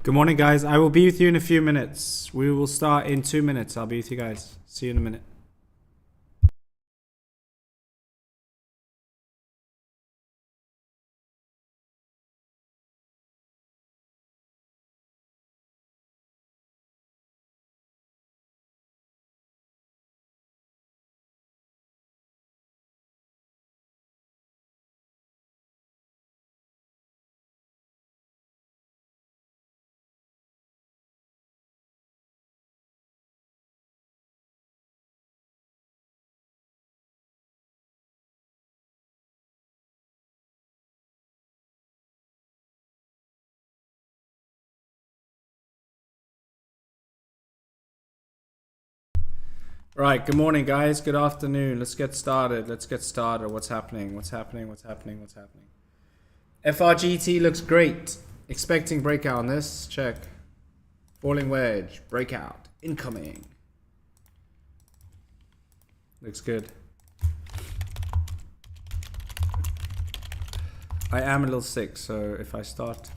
Good morning, guys. I will be with you in a few minutes. We will start in 2 minutes. I'll be with you guys. See you in a minute. Right. Good morning, guys. Good afternoon. Let's get started. What's happening? FRGT looks great. Expecting breakout on this. Check. Falling wedge. Breakout. Incoming. Looks good. I am a little sick, so if I start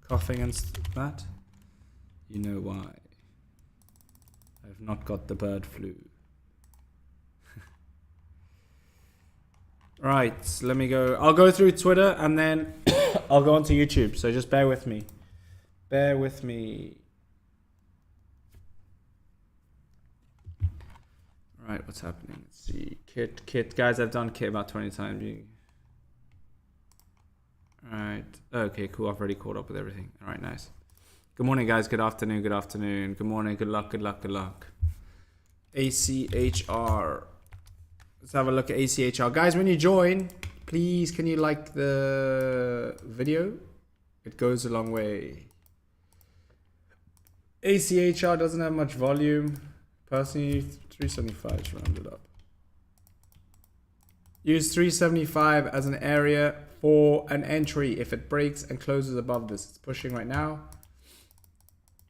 coughing and that, you know why. I've not got the bird flu. Right, let me go. I'll go through Twitter and then I'll go onto YouTube. So just bear with me. Bear with me. Right, what's happening? Let's see. Kit. Guys, I've done Kit about 20 times. Alright. Okay, cool. I've already caught up with everything. Alright, nice. Good morning, guys. Good afternoon. Good morning. Good luck. ACHR. Let's have a look at ACHR. Guys, when you join, please, can you like the video? It goes a long way. ACHR doesn't have much volume. Personally, 375 is rounded up. Use 375 as an area for an entry if it breaks and closes above this. It's pushing right now.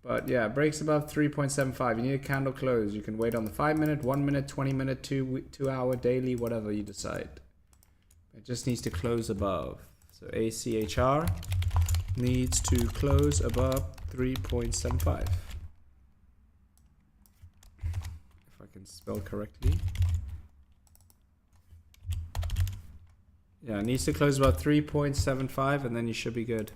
But yeah, breaks above 3.75. You need a candle close. You can wait on the 5 minute, 1 minute, 20 minute, 2 hour, daily, whatever you decide. It just needs to close above. So ACHR needs to close above 3.75. If I can spell correctly. Yeah, it needs to close about 3.75 and then you should be good.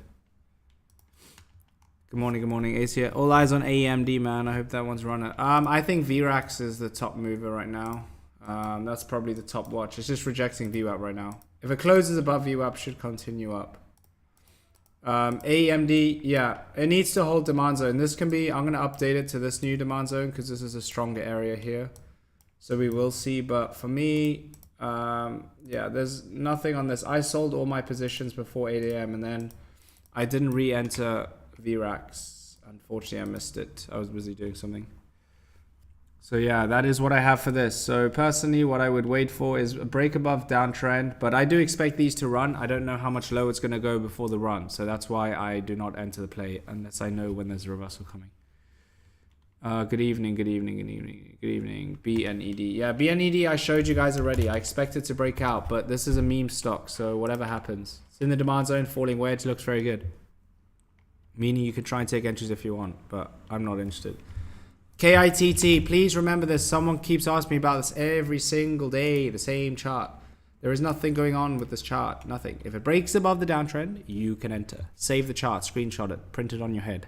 Good morning, ACA. All eyes on AMD, man. I hope that one's running. I think VRAX is the top mover right now. That's probably the top watch. It's just rejecting VWAP right now. If it closes above VWAP, should continue up. AMD, yeah, it needs to hold demand zone. This can be, I'm going to update it to this new demand zone because this is a stronger area here. So we will see. But for me, yeah, there's nothing on this. I sold all my positions before 8 a.m. and then I didn't re-enter VRAX. Unfortunately, I missed it. I was busy doing something. So yeah, that is what I have for this. So personally, what I would wait for is a break above downtrend, but I do expect these to run. I don't know how much low it's going to go before the run. So that's why I do not enter the play unless I know when there's a reversal coming. Good evening. BNED. Yeah, BNED I showed you guys already. I expect it to break out, but this is a meme stock. So whatever happens. It's in the demand zone, falling wedge, looks very good. Meaning you could try and take entries if you want, but I'm not interested. KITT, please remember this. Someone keeps asking me about this every single day, the same chart. There is nothing going on with this chart, nothing. If it breaks above the downtrend, you can enter. Save the chart, screenshot it, print it on your head.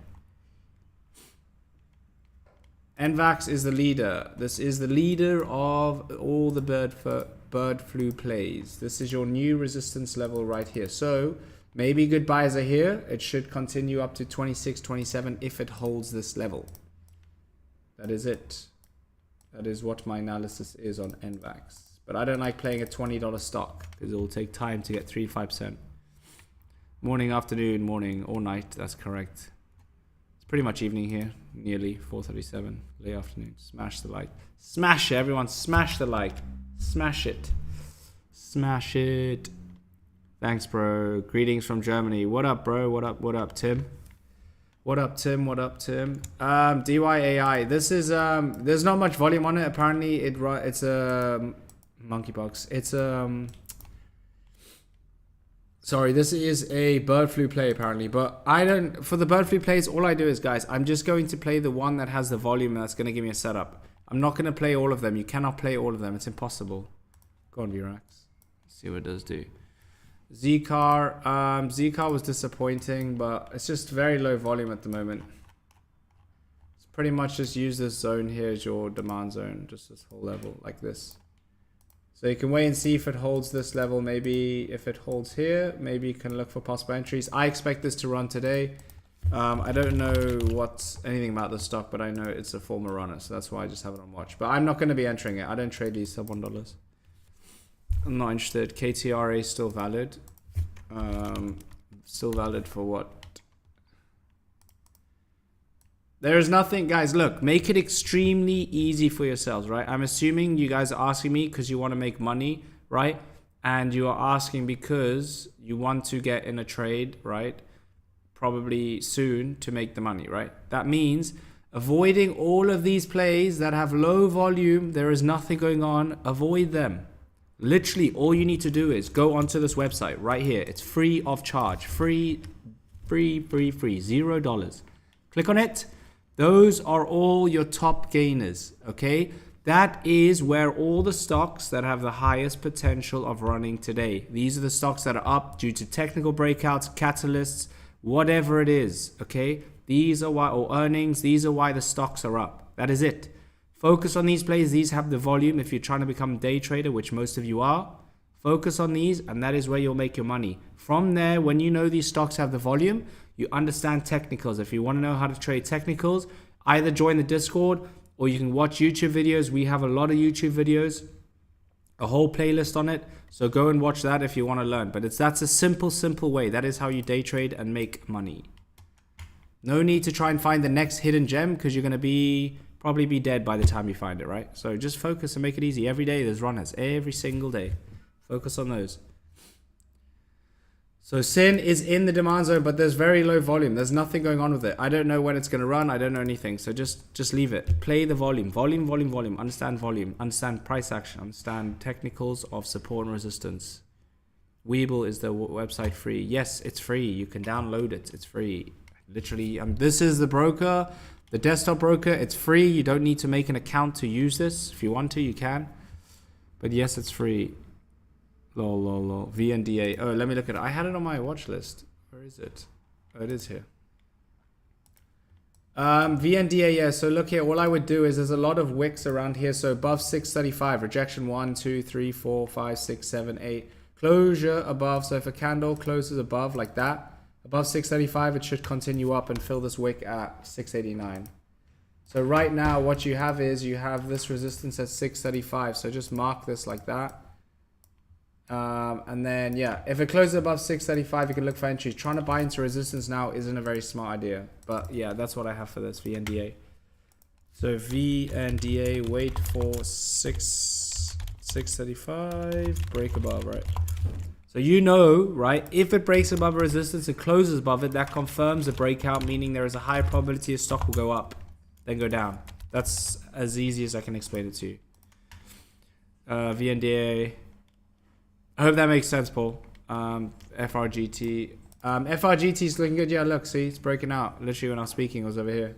NVAX is the leader. This is the leader of all the bird flu plays. This is your new resistance level right here. So maybe good buys are here. It should continue up to 26, 27 if it holds this level. That is it. That is what my analysis is on NVAX. But I don't like playing a $20 stock because it will take time to get 3 to 5%. Morning, afternoon, morning, or night. That's correct. It's pretty much evening here. Nearly 4:37. Late afternoon. Smash the like. Smash it, everyone. Smash the like. Smash it. Smash it. Thanks, bro. Greetings from Germany. What up, bro? What up, Tim? What up, Tim? DYAI. This is, there's not much volume on it. Apparently, it's a monkeypox. It's Sorry, this is a bird flu play apparently, but I don't, for the bird flu plays, all I do is, guys, I'm just going to play the one that has the volume that's going to give me a setup. I'm not going to play all of them. You cannot play all of them. It's impossible. Go on, VRAX. See what it does do. Z-Car, Z-Car was disappointing, but it's just very low volume at the moment. It's pretty much just use this zone here as your demand zone, just this whole level like this. So you can wait and see if it holds this level. Maybe if it holds here, maybe you can look for possible entries. I expect this to run today. I don't know anything about the stock, but I know it's a former runner, so that's why I just have it on watch. But I'm not going to be entering it. I don't trade these sub $1. I'm not interested. KTRA is still valid. Still valid for what? There is nothing, guys, look, make it extremely easy for yourselves, right? I'm assuming you guys are asking me because you want to make money, right? And you are asking because you want to get in a trade, right? Probably soon to make the money, right? That means avoiding all of these plays that have low volume, there is nothing going on, avoid them. Literally, all you need to do is go onto this website right here. It's free of charge, free, $0. Click on it. Those are all your top gainers, okay? That is where all the stocks that have the highest potential of running today. These are the stocks that are up due to technical breakouts, catalysts, whatever it is, okay? These are why, or earnings, these are why the stocks are up. That is it. Focus on these plays. These have the volume. If you're trying to become a day trader, which most of you are, focus on these, and that is where you'll make your money. From there, when you know these stocks have the volume, you understand technicals. If you want to know how to trade technicals, either join the Discord or you can watch YouTube videos. We have a lot of YouTube videos, a whole playlist on it. So go and watch that if you want to learn. But that's a simple way. That is how you day trade and make money. No need to try and find the next hidden gem because you're going to probably be dead by the time you find it, right? So just focus and make it easy. Every day there's runners. Every single day. Focus on those. So Sin is in the demand zone, but there's very low volume. There's nothing going on with it. I don't know when it's going to run. I don't know anything. So just leave it. Play the volume. Volume. Understand volume. Understand price action. Understand technicals of support and resistance. Weeble is the website free. Yes, it's free. You can download it. It's free. Literally, this is the broker, the desktop broker. It's free. You don't need to make an account to use this. If you want to, you can. But yes, it's free. Lol. VNDA. Oh, let me look at it. I had it on my watch list. Where is it? Oh, it is here. VNDA, yeah. So look here. All I would do is there's a lot of wicks around here. So above 635, rejection 1, 2, 3, 4, 5, 6, 7, 8. Closure above. So if a candle closes above like that, above 635, it should continue up and fill this wick at 689. So right now, what you have is you have this resistance at 635. So just mark this like that. And then, yeah, if it closes above 635, you can look for entries. Trying to buy into resistance now isn't a very smart idea. But yeah, that's what I have for this VNDA. So VNDA, wait for 635, break above, right? So you know, right, if it breaks above a resistance and closes above it, that confirms a breakout, meaning there is a high probability a stock will go up, then go down. That's as easy as I can explain it to you. VNDA. I hope that makes sense, Paul. FRGT. FRGT is looking good. Yeah, look, see, it's breaking out. Literally when I was speaking, it was over here.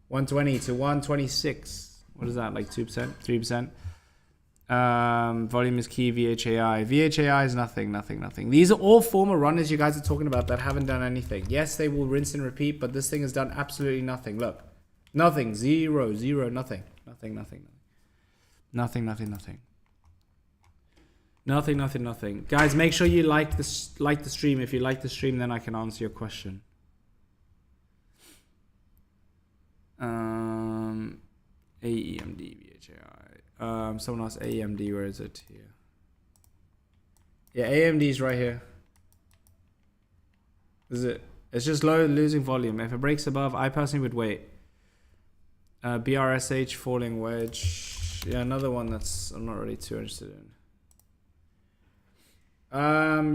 120 to 126. What is that, like 2%? 3%? Volume is key, VHAI. VHAI is nothing. These are all former runners you guys are talking about that haven't done anything. Yes, they will rinse and repeat, but this thing has done absolutely nothing. Look. Nothing. Zero. Nothing. Nothing. Guys, make sure you like the stream. If you like the stream, then I can answer your question. AEMD, VHAI. Someone asked AEMD, where is it? Here. Yeah, AMD is right here. Is it? It's just low, losing volume. If it breaks above, I personally would wait. BRSH, falling wedge. Yeah, another one that's I'm not really too interested in.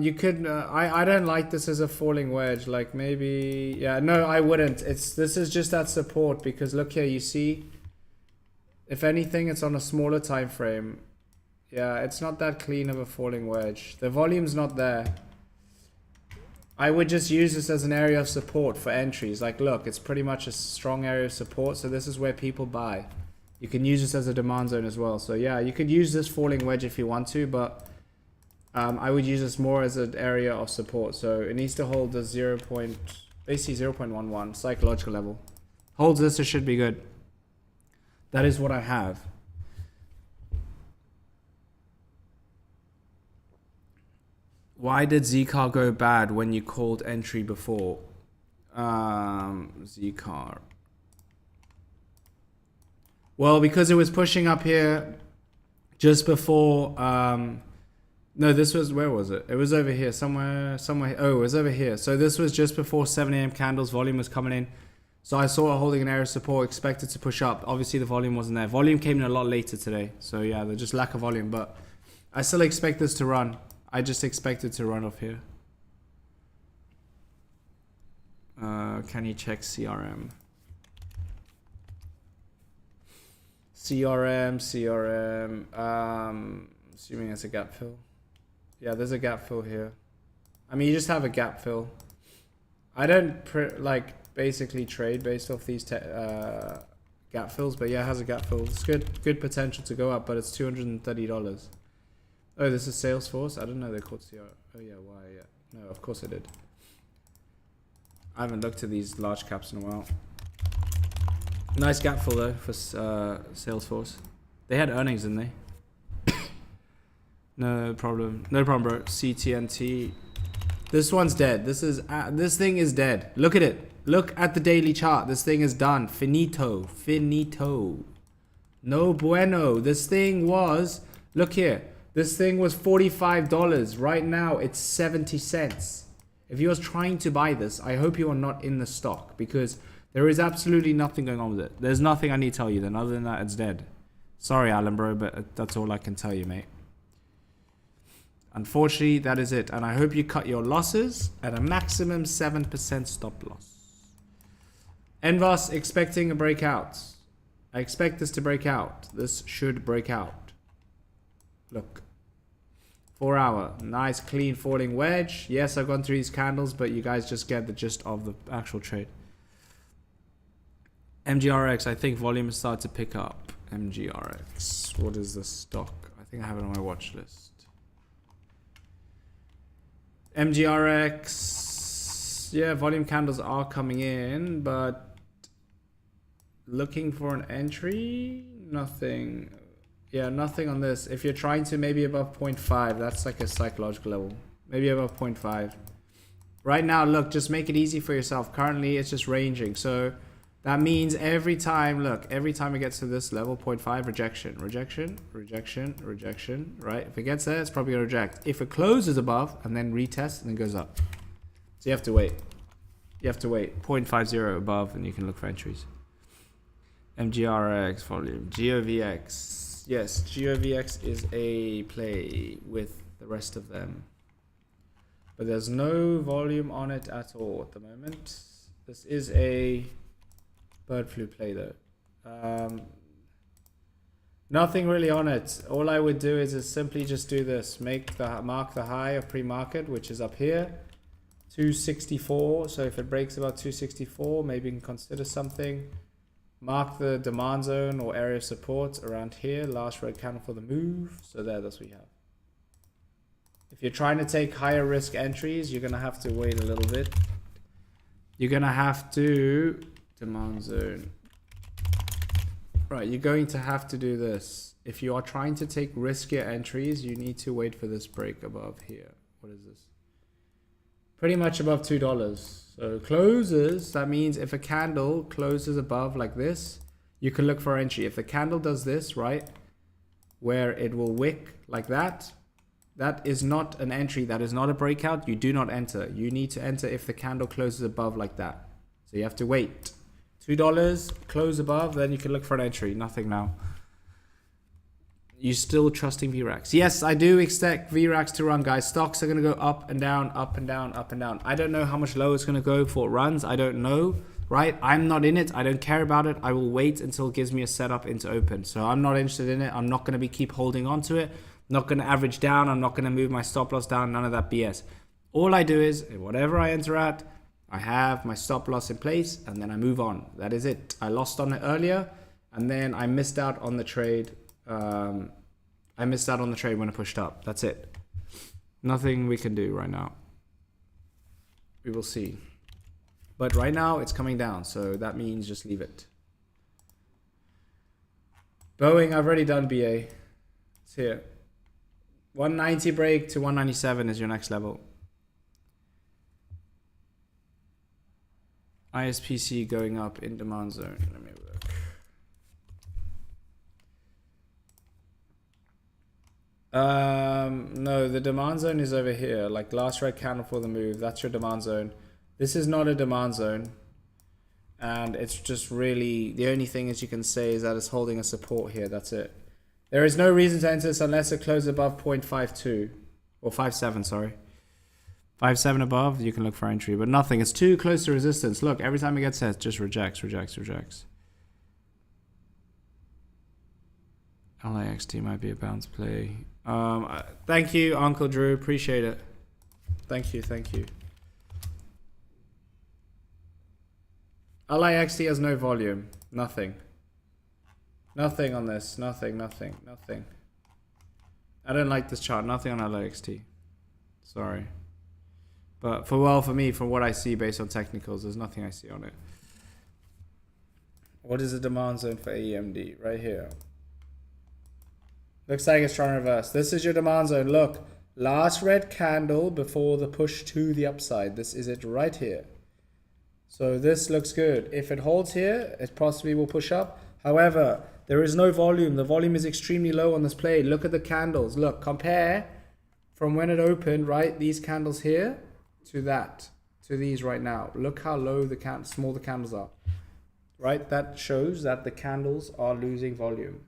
You could I don't like this as a falling wedge, like maybe, yeah, no, I wouldn't. This is just that support, because look here, you see, if anything, it's on a smaller time frame. Yeah, it's not that clean of a falling wedge. The volume's not there. I would just use this as an area of support for entries. Like, look, it's pretty much a strong area of support. So this is where people buy. You can use this as a demand zone as well. So yeah, you could use this falling wedge if you want to, but I would use this more as an area of support. So it needs to hold the basically 0.11 psychological level. Holds this, it should be good. That is what I have. Why did Zcar go bad when you called entry before? Zcar. Well, because it was pushing up here just before. No, this was, where was it? It was over here, somewhere. Oh, it was over here. So this was just before 7 a.m. candles. Volume was coming in. So I saw it holding an area of support, expected to push up. Obviously, the volume wasn't there. Volume came in a lot later today. So yeah, there's just lack of volume. But I still expect this to run. I just expect it to run off here. Can you check CRM? CRM. Assuming it's a gap fill. Yeah, there's a gap fill here. I mean, you just have a gap fill. I don't basically trade based off these gap fills, but yeah, it has a gap fill. It's good potential to go up, but it's $230. Oh, this is Salesforce. I don't know they're called CR. Oh yeah, why? Yeah, no, of course I did. I haven't looked at these large caps in a while. Nice gap fill though for Salesforce. They had earnings, didn't they? No problem, bro. CTNT. This one's dead. This thing is dead. Look at it. Look at the daily chart. This thing is done. Finito. No bueno. This thing was, look here. This thing was $45. Right now it's 70 cents. If you are trying to buy this, I hope you are not in the stock, because there is absolutely nothing going on with it. There's nothing I need to tell you then. Other than that, it's dead. Sorry, Alan, bro, but that's all I can tell you, mate. Unfortunately, that is it. And I hope you cut your losses at a maximum 7% stop loss. Envas expecting a breakout. I expect this to break out. This should break out. Look. 4 hour. Nice, clean falling wedge. Yes, I've gone through these candles, but you guys just get the gist of the actual trade. MGRX, I think volume has started to pick up. MGRX. What is the stock? I think I have it on my watch list. MGRX, yeah, volume candles are coming in, but looking for an entry, nothing. Yeah, nothing on this. If you're trying to maybe above 0.5, that's like a psychological level. Maybe above 0.5. Right now, look, just make it easy for yourself. Currently, it's just ranging. So that means every time, look, every time it gets to this level, 0.5, rejection, right? If it gets there, it's probably going to reject. If it closes above and then retests and then goes up. So you have to wait. 0.50 above and you can look for entries. MGRX volume, GOVX. Yes, GOVX is a play with the rest of them. But there's no volume on it at all at the moment. This is a bird flu play though. Nothing really on it. All I would do is simply just do this. Mark the high of pre-market, which is up here. 264. So if it breaks about 264, maybe you can consider something. Mark the demand zone or area of support around here. Last red candle for the move. So that's what you have. If you're trying to take higher risk entries, you're going to have to wait a little bit. You're going to have to... Demand zone. Right, you're going to have to do this. If you are trying to take riskier entries, you need to wait for this break above here. What is this? Pretty much above $2. So closes, that means if a candle closes above like this, you can look for entry. If the candle does this, right, where it will wick like that, that is not an entry. That is not a breakout. You do not enter. You need to enter if the candle closes above like that. So you have to wait. $2, close above, then you can look for an entry. Nothing now. You still trusting VRAX? Yes, I do expect VRAX to run, guys. Stocks are going to go up and down, up and down, up and down. I don't know how much lower it's going to go before it runs. I don't know, right? I'm not in it. I don't care about it. I will wait until it gives me a setup into open. So I'm not interested in it. I'm not going to keep holding on to it. I'm not going to average down. I'm not going to move my stop loss down. None of that BS. All I do is, whatever I enter at, I have my stop loss in place, and then I move on. That is it. I lost on it earlier, and then I missed out on the trade. I missed out on the trade when it pushed up. That's it. Nothing we can do right now. We will see. But right now, it's coming down, so that means just leave it. Boeing, I've already done BA. It's here. 190 break to 197 is your next level. ISPC going up in demand zone. Let me look. No, the demand zone is over here. Like last red candle for the move. That's your demand zone. This is not a demand zone. And it's just really, the only thing is you can say is that it's holding a support here. That's it. There is no reason to enter this unless it closes above 0.52 or 0.57, sorry. 0.57 above, you can look for entry, but nothing. It's too close to resistance. Look, every time it gets hit, it just rejects. LAXT might be a bounce play. Thank you, Uncle Drew. Appreciate it. Thank you. LAXT has no volume. Nothing. Nothing on this. Nothing. I don't like this chart. Nothing on LAXT. Sorry. But for me, from what I see based on technicals, there's nothing I see on it. What is the demand zone for AEMD? Right here. Looks like it's trying to reverse. This is your demand zone. Look, last red candle before the push to the upside. This is it right here. So this looks good. If it holds here, it possibly will push up. However, there is no volume. The volume is extremely low on this play. Look at the candles. Look, compare from when it opened, right? These candles here to that, to these right now. Look how low small the candles are, right? That shows that the candles are losing volume.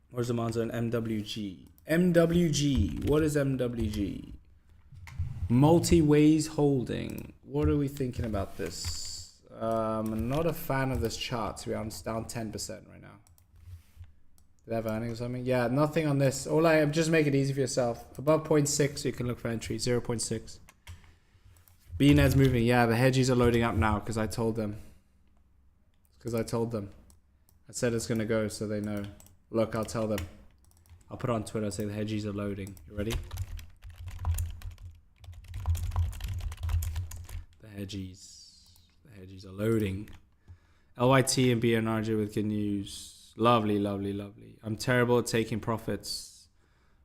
Where's the demand zone? MWG. What is MWG? Multi-ways holding. What are we thinking about this? I'm not a fan of this chart, to be honest. Down 10% right now. Did I have earnings or something? Yeah, nothing on this. Just make it easy for yourself. Above 0.6, you can look for entry. 0.6. BNED's moving. Yeah, the hedgies are loading up now because I told them. I said it's going to go so they know. Look, I'll tell them. I'll put it on Twitter, say the hedgies are loading. You ready? The hedgies are loading. LYT and BNRJ with good news. Lovely. I'm terrible at taking profits.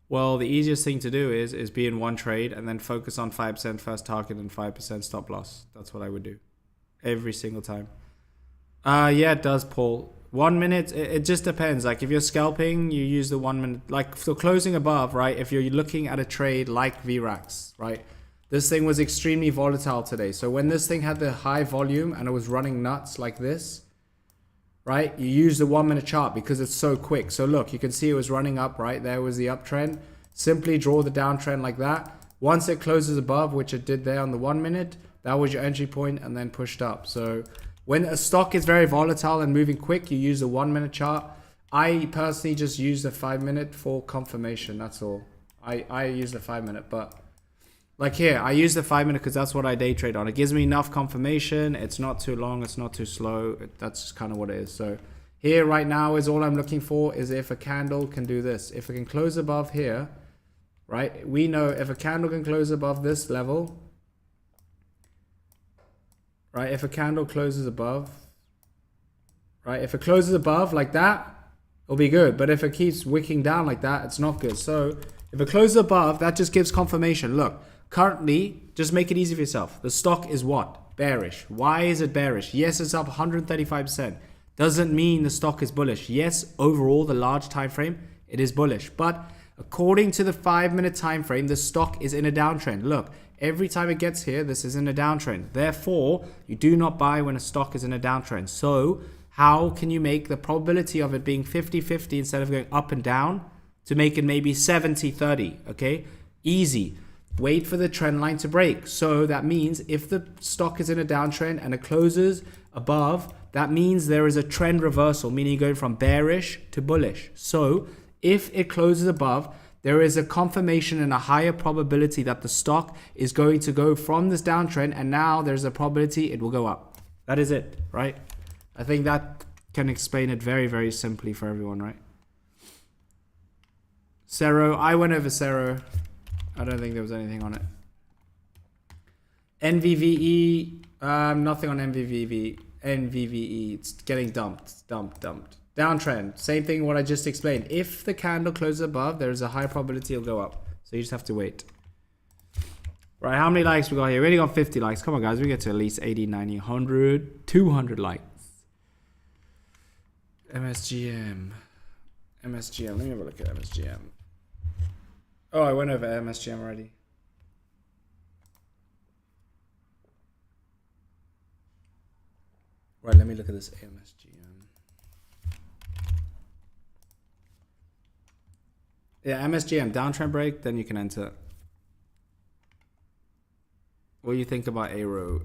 Well, the easiest thing to do is be in one trade and then focus on 5% first target and 5% stop loss. That's what I would do. Every single time. Yeah, it does, Paul. 1 minute, it just depends. Like if you're scalping, you use the 1 minute. Like for closing above, right? If you're looking at a trade like VRAX, right? This thing was extremely volatile today. So when this thing had the high volume and it was running nuts like this, right? You use the 1 minute chart because it's so quick. So look, you can see it was running up, right? There was the uptrend. Simply draw the downtrend like that. Once it closes above, which it did there on the 1 minute, that was your entry point and then pushed up. So when a stock is very volatile and moving quick, you use the 1 minute chart. I personally just use the 5 minute for confirmation. That's all. I use the 5 minute, but like here, I use the 5 minute because that's what I day trade on. It gives me enough confirmation. It's not too long. It's not too slow. That's just kind of what it is. So here right now is all I'm looking for is if a candle can do this. If it can close above here, right? We know if a candle can close above this level, right? If a candle closes above, right? If it closes above like that, it'll be good. But if it keeps wicking down like that, it's not good. So if it closes above, that just gives confirmation. Look, currently, just make it easy for yourself. The stock is what? Bearish. Why is it bearish? Yes, it's up 135%. Doesn't mean the stock is bullish. Yes, overall, the large time frame, it is bullish. But according to the 5 minute time frame, the stock is in a downtrend. Look, every time it gets here, this is in a downtrend. Therefore, you do not buy when a stock is in a downtrend. So how can you make the probability of it being 50-50 instead of going up and down to make it maybe 70-30? Okay, easy. Wait for the trend line to break. So that means if the stock is in a downtrend and it closes above that means there is a trend reversal, meaning going from bearish to bullish. So if it closes above, there is a confirmation and a higher probability that the stock is going to go from this downtrend, and now there's a probability it will go up. That is it, right? I think that can explain it very, very simply for everyone, right? Cero, I went over Cero. I don't think there was anything on it. NVVE, nothing on NVVE. It's getting dumped. Downtrend, same thing what I just explained. If the candle closes above, there's a high probability it'll go up. So you just have to wait. Right, how many likes we got here? We only got 50 likes. Come on, guys. We get to at least 80, 90, 100, 200 likes. MSGM. Let me have a look at MSGM. Oh, I went over MSGM already. Right, let me look at this MSGM. Yeah, MSGM, downtrend break, then you can enter. What do you think about Aero?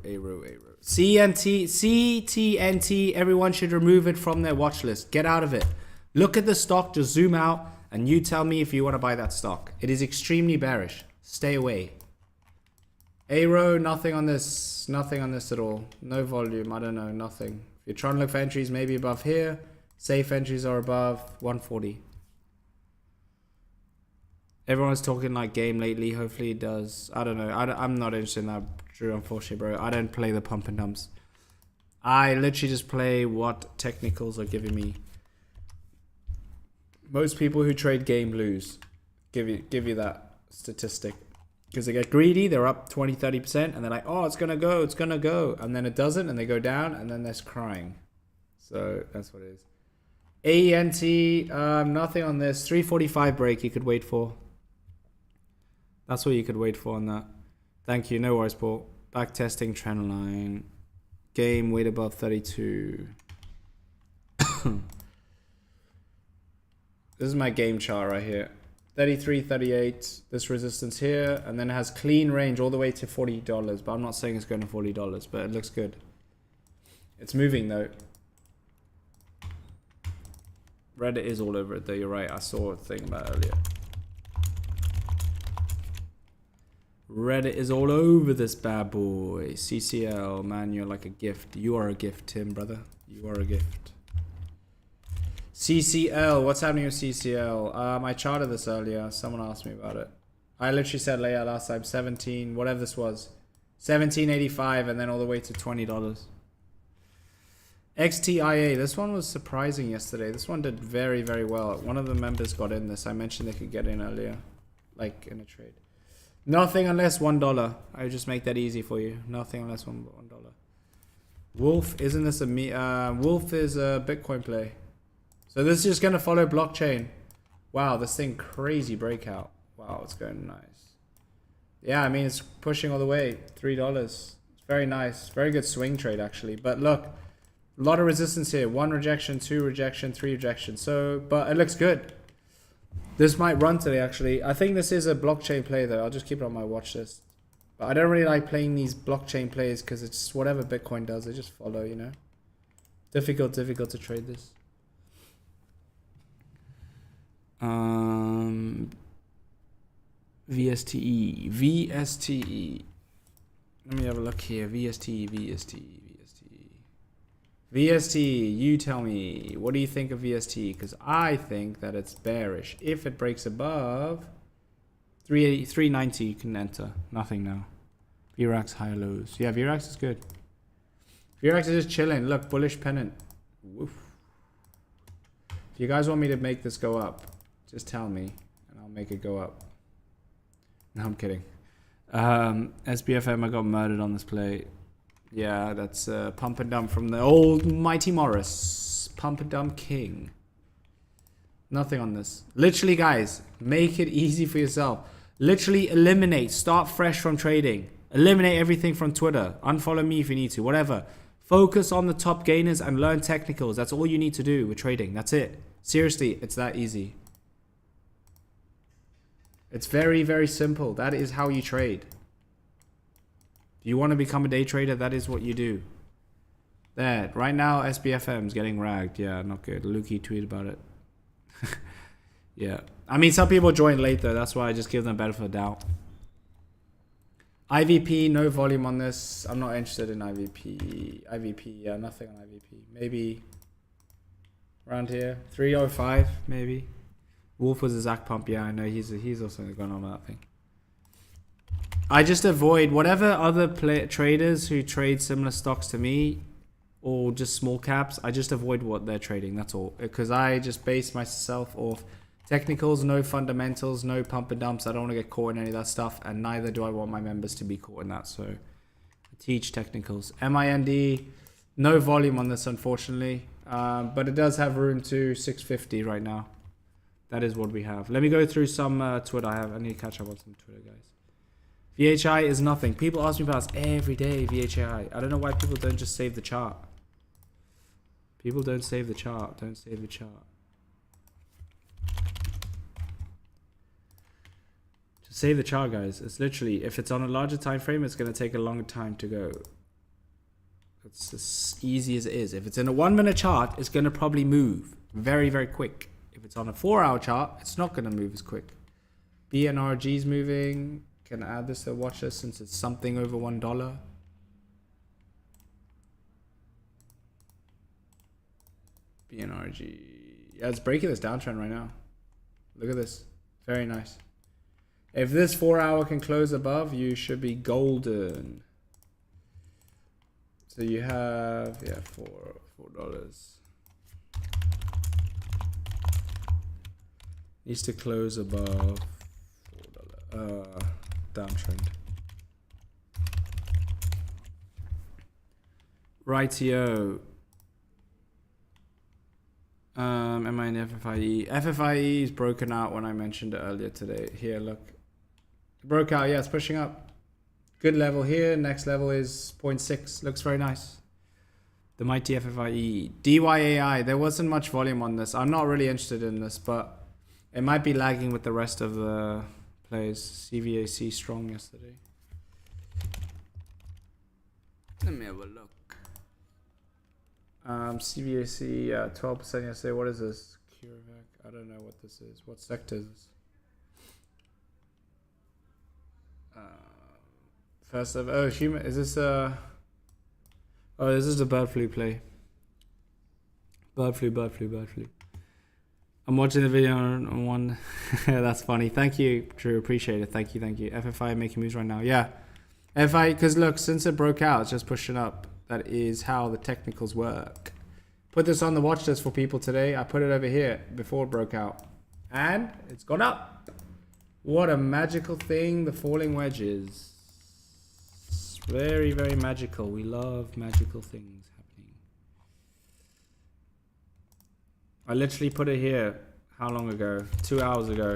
CTNT, everyone should remove it from their watch list. Get out of it. Look at the stock, just zoom out, and you tell me if you want to buy that stock. It is extremely bearish. Stay away. Aero, nothing on this at all. No volume, I don't know, nothing. If you're trying to look for entries, maybe above here. Safe entries are above 140. Everyone's talking like game lately. Hopefully it does. I don't know. I'm not interested in that, Drew, unfortunately, bro. I don't play the pump and dumps. I literally just play what technicals are giving me. Most people who trade game lose. Give you that statistic. Because they get greedy, they're up 20, 30%, and they're like, oh, it's going to go. And then it doesn't, and they go down, and then they're crying. So that's what it is. AENT, nothing on this. 345 break you could wait for. That's what you could wait for on that. Thank you. No worries, Paul. Back testing trend line. Game weight above 32. This is my game chart right here. 33, 38. This resistance here. And then it has clean range all the way to $40. But I'm not saying it's going to $40. But it looks good. It's moving though. Reddit is all over it though. You're right. I saw a thing about it earlier. Reddit is all over this bad boy. CCL, man, you're like a gift. You are a gift, Tim, brother. You are a gift. CCL, what's happening with CCL? I charted this earlier. Someone asked me about it. I literally said layout last time, 17, whatever this was. 17.85 and then all the way to $20. XTIA, this one was surprising yesterday. This one did very, very well. One of the members got in this. I mentioned they could get in earlier, like in a trade. Nothing unless $1. I just make that easy for you. Nothing unless $1. Wolf, isn't this a Wolf is a Bitcoin play. So this is just gonna follow blockchain. Wow, this thing crazy breakout. Wow, it's going nice. Yeah, I mean it's pushing all the way. $3. It's very nice. Very good swing trade actually. But look, a lot of resistance here. 1 rejection, 2 rejection, 3 rejection. So, but it looks good. This might run today, actually. I think this is a blockchain play, though. I'll just keep it on my watch list. But I don't really like playing these blockchain plays because it's just whatever Bitcoin does, they just follow, you know? Difficult to trade this. VSTE. Let me have a look here. VSTE. VST, you tell me, what do you think of VST? Because I think that it's bearish. If it breaks above 380, 390, you can enter. Nothing now. VRAX high lows. Yeah, VRAX is good. VRAX is just chilling. Look, bullish pennant. Woof. If you guys want me to make this go up, just tell me and I'll make it go up. No, I'm kidding. SBFM, I got murdered on this play. Yeah, that's Pump and Dump from the old Mighty Morris. Pump and Dump King. Nothing on this. Literally, guys, make it easy for yourself. Literally eliminate. Start fresh from trading. Eliminate everything from Twitter. Unfollow me if you need to. Whatever. Focus on the top gainers and learn technicals. That's all you need to do with trading. That's it. Seriously, it's that easy. It's very, very simple. That is how you trade. You want to become a day trader, that is what you do. There, right now SBFM's getting ragged. Yeah, not good. Lukey tweeted about it. Yeah. I mean, some people join late though. That's why I just give them benefit of doubt. IVP, no volume on this. I'm not interested in IVP. IVP, yeah, nothing on IVP. Maybe around here. 305, maybe. Wolf was a Zach Pump. Yeah, I know he's also going on with that thing. I just avoid whatever other traders who trade similar stocks to me or just small caps. I just avoid what they're trading. That's all. Because I just base myself off technicals, no fundamentals, no pump and dumps. I don't want to get caught in any of that stuff. And neither do I want my members to be caught in that. So I teach technicals. MIND, no volume on this, unfortunately. But it does have room to 650 right now. That is what we have. Let me go through some Twitter. I need to catch up on some Twitter, guys. VHI is nothing. People ask me about this every day, VHI. I don't know why people don't just save the chart. People don't save the chart. Don't save the chart. Just save the chart, guys. It's literally, if it's on a larger time frame, it's going to take a longer time to go. It's as easy as it is. If it's in a 1 minute chart, it's going to probably move very, very quick. If it's on a 4 hour chart, it's not going to move as quick. BNRG's moving. Can I add this to watch list since it's something over $1? BNRG. Yeah, it's breaking this downtrend right now. Look at this. Very nice. If this 4 hour can close above, you should be golden. So you have, yeah, $4. Needs to close above $4. Downtrend. Rightio. Am I in FFIE? FFIE is broken out when I mentioned it earlier today. Here, look. It broke out, yeah, it's pushing up. Good level here. Next level is 0.6. Looks very nice. The mighty FFIE. DYAI. There wasn't much volume on this. I'm not really interested in this, but it might be lagging with the rest of the plays. CVAC strong yesterday. Let me have a look. CVAC 12% yesterday. What is this? CureVac. I don't know what this is. What sector is this? First of human. Is this oh, this is the bird flu play. Bird flu. I'm watching the video on one. That's funny. Thank you, Drew. Appreciate it. Thank you. FFI making moves right now. Yeah. FFI, because look, since it broke out, it's just pushing up. That is how the technicals work. Put this on the watch list for people today. I put it over here before it broke out. And it's gone up. What a magical thing the falling wedge is. It's very, very magical. We love magical things happening. I literally put it here. How long ago? 2 hours ago.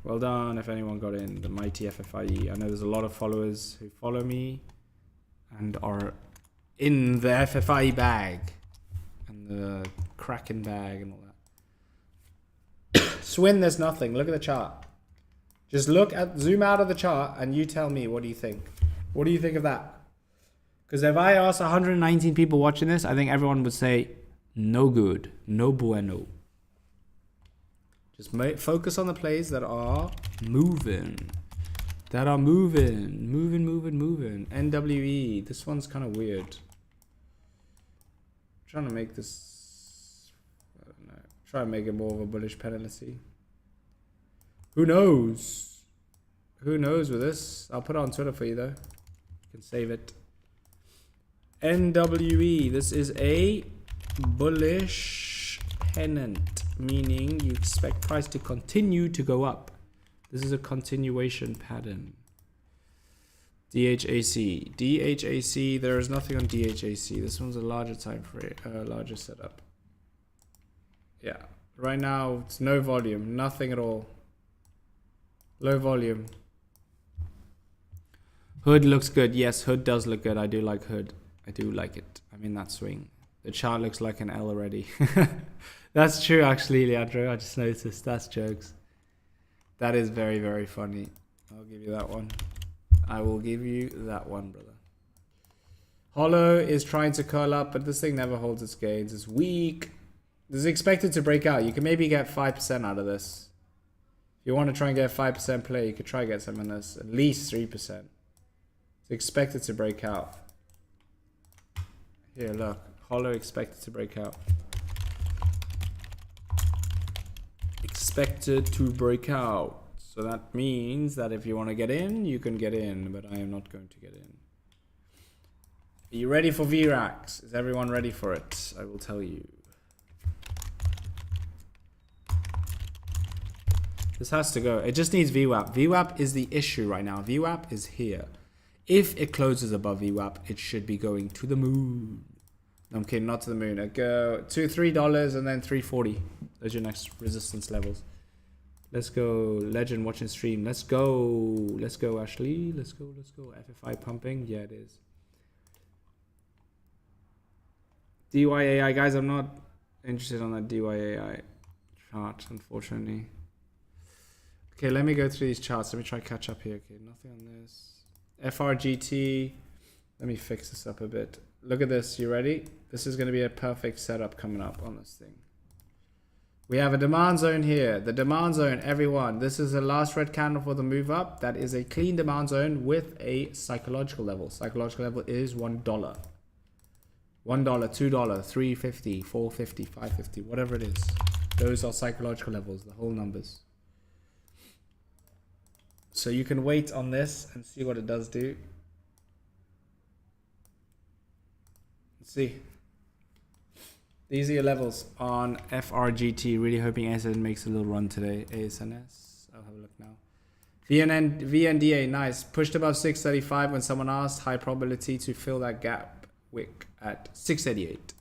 Well done if anyone got in. The mighty FFIE. I know there's a lot of followers who follow me and are in the FFIE bag and the Kraken bag and all that. Swin, there's nothing. Look at the chart. Just zoom out of the chart and you tell me, what do you think? What do you think of that? Because if I ask 119 people watching this, I think everyone would say, no good, no bueno. Just focus on the plays that are moving. Moving. NWE. This one's kind of weird. I'm trying to make this, I don't know. Try and make it more of a bullish penalty. Who knows? Who knows with this? I'll put it on Twitter for you though. You can save it. NWE. This is a bullish pennant, meaning you expect price to continue to go up. This is a continuation pattern. DHAC. There is nothing on DHAC. This one's a larger time frame, larger setup. Yeah. Right now, it's no volume. Nothing at all. Low volume. Hood looks good. Yes, Hood does look good. I do like Hood. I do like it. I'm in that swing. The chart looks like an L already. That's true, actually, Leandro. I just noticed. That's jokes. That is very, very funny. I'll give you that one. I will give you that one, brother. Hollow is trying to curl up, but this thing never holds its gains. It's weak. This is expected to break out. You can maybe get 5% out of this. If you want to try and get 5% play, you could try and get some in this. At least 3%. It's expected to break out. Here, look. Hollow expected to break out. Expected to break out. So that means that if you want to get in, you can get in. But I am not going to get in. Are you ready for VRAX? Is everyone ready for it? I will tell you. This has to go. It just needs VWAP. VWAP is the issue right now. VWAP is here. If it closes above VWAP, it should be going to the moon. No, I'm kidding, not to the moon. I go to $3 and then $3.40. Those are your next resistance levels. Let's go. Legend watching stream. Let's go. Let's go, Ashley. Let's go. Let's go. FFI pumping. Yeah, it is. DYAI, guys, I'm not interested on that DYAI chart, unfortunately. Okay, let me go through these charts. Let me try to catch up here. Okay, nothing on this. FRGT. Let me fix this up a bit. Look at this. You ready? This is going to be a perfect setup coming up on this thing. We have a demand zone here. The demand zone, everyone. This is the last red candle for the move up. That is a clean demand zone with a psychological level. Psychological level is $1. $1, $2, $3.50, $4.50, $5.50, whatever it is. Those are psychological levels, the whole numbers. So you can wait on this and see what it does do. Let's see. These are your levels on FRGT. Really hoping ASN makes a little run today. ASNS. I'll have a look now. VNDA, nice. Pushed above 635 when someone asked. High probability to fill that gap wick at 688.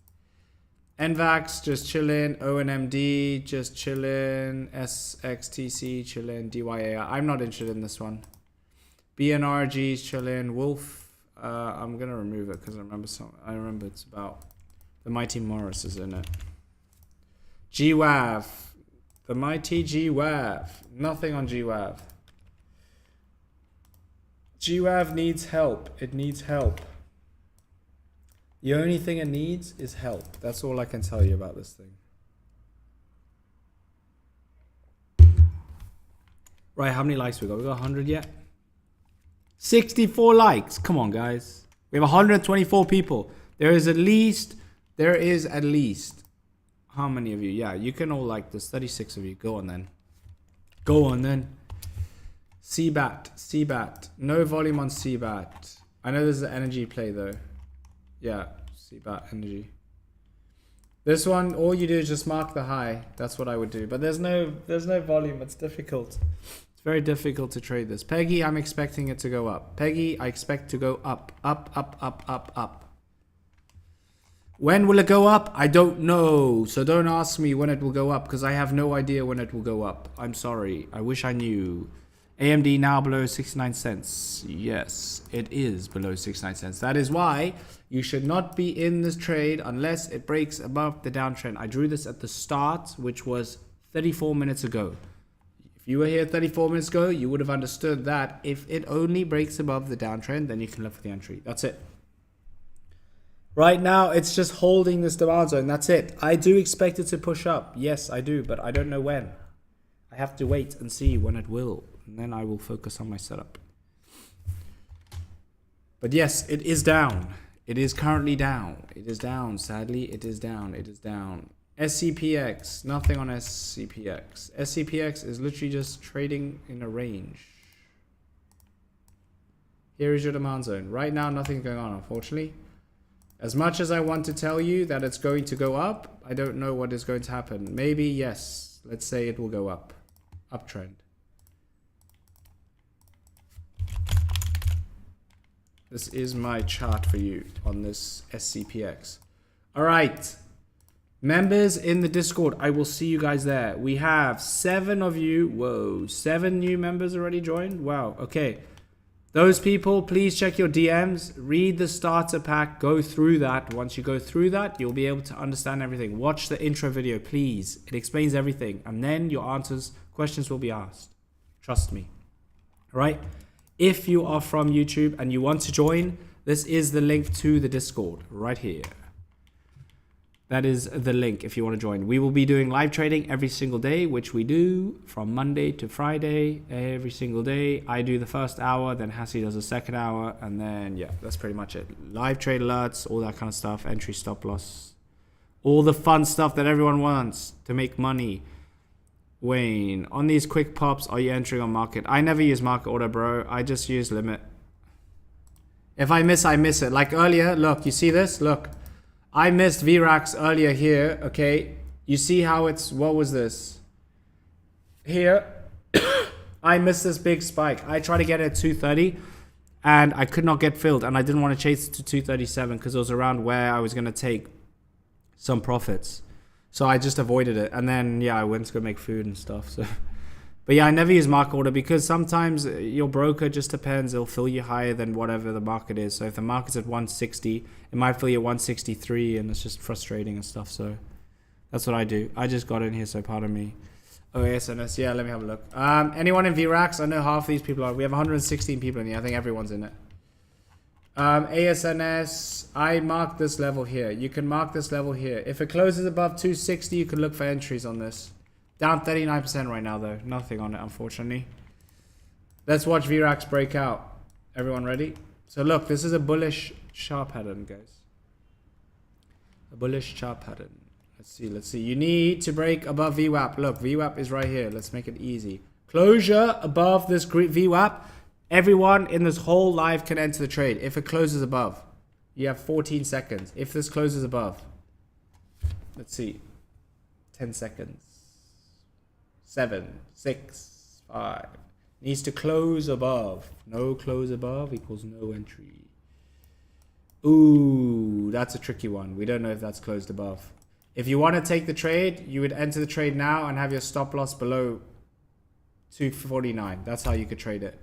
NVAX just chilling. ONMD just chilling. SXTC chilling. DYA. I'm not interested in this one. BNRG is chilling. Wolf. I'm gonna remove it because I remember it's about the Mighty Morris is in it. GWAV. The Mighty GWAV. Nothing on GWAV. GWAV needs help. It needs help. The only thing it needs is help. That's all I can tell you about this thing. Right, how many likes we got? We got 100 yet? 64 likes. Come on, guys. We have 124 people. There is at least, how many of you? Yeah, you can all like this. 36 of you. Go on then. Go on then. CBAT. No volume on CBAT. I know this is an energy play though. Yeah, CBAT energy. This one, all you do is just mark the high. That's what I would do. But there's no volume. It's difficult. It's very difficult to trade this. Peggy, I'm expecting it to go up. Peggy, I expect to go up. Up. When will it go up? I don't know. So don't ask me when it will go up because I have no idea when it will go up. I'm sorry. I wish I knew. AMD now below 69 cents. Yes, it is below 69 cents. That is why you should not be in this trade unless it breaks above the downtrend. I drew this at the start, which was 34 minutes ago. If you were here 34 minutes ago, you would have understood that if it only breaks above the downtrend, then you can look for the entry. That's it. Right now, it's just holding this demand zone. That's it. I do expect it to push up. Yes, I do, but I don't know when. I have to wait and see when it will. And then I will focus on my setup. But yes, it is down. It is currently down. It is down. Sadly, it is down. It is down. SCPX. Nothing on SCPX. SCPX is literally just trading in a range. Here is your demand zone. Right now, nothing's going on, unfortunately. As much as I want to tell you that it's going to go up, I don't know what is going to happen. Maybe, yes. Let's say it will go up. Uptrend. This is my chart for you on this SCPX. All right. Members in the Discord, I will see you guys there. We have 7 of you. Whoa, 7 new members already joined. Wow, okay. Those people, please check your DMs. Read the starter pack. Go through that. Once you go through that, you'll be able to understand everything. Watch the intro video, please. It explains everything. And then your questions will be asked. Trust me. All right. If you are from YouTube and you want to join, this is the link to the Discord right here. That is the link if you want to join. We will be doing live trading every single day, which we do from Monday to Friday, every single day. I do the first hour, then Hassie does the second hour, and then, yeah, that's pretty much it. Live trade alerts, all that kind of stuff, entry, stop loss, all the fun stuff that everyone wants to make money. Wayne, on these quick pops, are you entering on market? I never use market order, bro. I just use limit. If I miss, I miss it. Like earlier, look, you see this? Look. I missed VRAX earlier here, okay? You see how it's, what was this? Here, I missed this big spike. I tried to get it at 230 and I could not get filled, and I didn't want to chase it to 237 because it was around where I was going to take some profits. So I just avoided it. And then, yeah, I went to go make food and stuff. So, but yeah, I never use market order because sometimes your broker just depends. It'll fill you higher than whatever the market is. So if the market's at 160, it might fill you at 163, and it's just frustrating and stuff. So that's what I do. I just got in here, so pardon me. Oh, ASNS. Yeah, let me have a look. Anyone in VRAX? I know half of these people are. We have 116 people in here. I think everyone's in it. ASNS. I marked this level here. You can mark this level here. If it closes above 260, you can look for entries on this. Down 39% right now, though. Nothing on it, unfortunately. Let's watch VRAX break out. Everyone ready? So look, this is a bullish sharp pattern, guys. A bullish sharp pattern. Let's see, let's see. You need to break above VWAP. Look, VWAP is right here. Let's make it easy. Closure above this VWAP. Everyone in this whole live can enter the trade. If it closes above, you have 14 seconds. If this closes above, let's see. 10 seconds. 7, 6, 5. Needs to close above. No close above equals no entry. Ooh, that's a tricky one. We don't know if that's closed above. If you want to take the trade, you would enter the trade now and have your stop loss below 249. That's how you could trade it.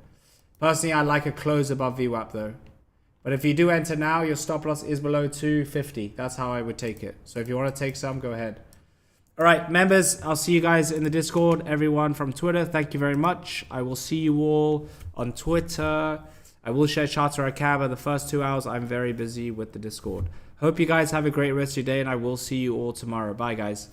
Personally, I like a close above VWAP though. But if you do enter now, your stop loss is below 250. That's how I would take it. So if you want to take some, go ahead. All right, members, I'll see you guys in the Discord. Everyone from Twitter, thank you very much. I will see you all on Twitter. I will share charts where I can, but the first 2 hours, I'm very busy with the Discord. Hope you guys have a great rest of your day, and I will see you all tomorrow. Bye, guys.